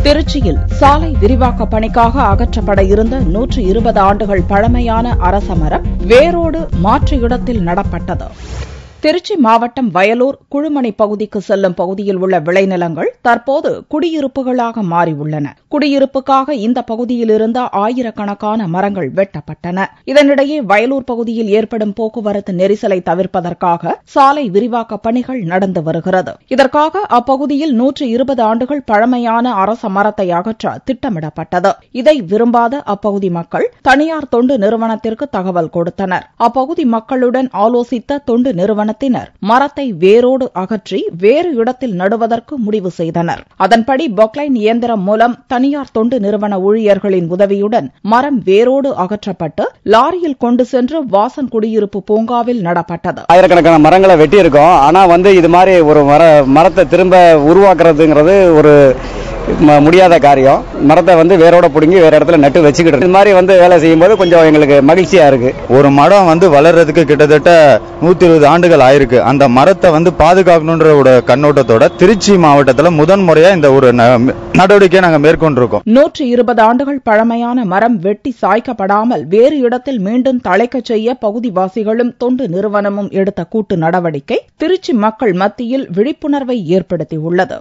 திருச்சியில் சாலை விரிவாக்க பணிக்காக அகற்றப்பட இருந்த 120 ஆண்டுகள் பழமையான அரச மரம் வேரோடு மாற்று இடத்தில் நடப்பட்டது. திருச்சி மாவட்டம் வயலூர் குழுமணி பகுதிக்கு செல்லும் பகுதியில் உள்ள விளைநிலங்கள் தற்போது குடியிருப்புகளாக மாறியுள்ளன. குடியிருப்புக்காக இந்த பகுதியில் இருந்த ஆயிரக்கணக்கான மரங்கள் வெட்டப்பட்டன. இதனிடையே வயலூர் பகுதியில் ஏற்படும் போக்குவரத்து நெரிசலை தவிர்ப்பதற்காக சாலை விரிவாக்க பணிகள் நடந்து வருகிறது. இதற்காக அப்பகுதியில் 120 ஆண்டுகள் பழமையான அரச மரத்தை அகற்ற திட்டமிடப்பட்டது. இதை விரும்பாத அப்பகுதி மக்கள் தனியார் தொண்டு நிறுவனத்திற்கு தகவல் கொடுத்தனர். அப்பகுதி மக்களுடன் ஆலோசித்த தொண்டு நிறுவனத்தினர் மரத்தை வேரோடு அகற்றி வேறு இடத்தில் நடுவதற்கு முடிவு செய்தனர். அதன்படி பொக்லைன் இயந்திரம் மூலம் தனியார் தொண்டு நிறுவன ஊழியர்களின் உதவியுடன் மரம் வேரோடு அகற்றப்பட்டு லாரியில் கொண்டு சென்று வாசன் குடியிருப்பு பூங்காவில் நடப்பட்டது. ஆயிரக்கணக்கான மரங்களை வெட்டி இருக்கோம். ஆனா இது மாதிரி ஒரு மரத்தை திரும்ப உருவாக்குறதுங்கிறது ஒரு முடியாத காரியம். மரத்தை வேரோட பிடுங்கி வேற இடத்துல நட்டு வச்சுக்கிட்டு இது மாதிரி வேலை செய்யும் போது கொஞ்சம் எங்களுக்கு மகிழ்ச்சியா இருக்கு. ஒரு மரம் வளர்றதுக்கு கிட்டத்தட்ட 120 ஆண்டுகள் ஆயிருக்கு. அந்த மரத்தை பாதுகாக்கணுன்ற கண்ணோட்டத்தோட திருச்சி மாவட்டத்தில் முதன்முறையா இந்த ஒரு நடவடிக்கையை நாங்கள் மேற்கொண்டிருக்கோம். 120 ஆண்டுகள் பழமையான மரம் வெட்டி சாய்க்கப்படாமல் வேறு இடத்தில் மீண்டும் தழைக்க செய்ய பகுதிவாசிகளும் தொண்டு நிறுவனமும் எடுத்த கூட்டு நடவடிக்கை திருச்சி மக்கள் மத்தியில் விழிப்புணர்வை ஏற்படுத்தியுள்ளது.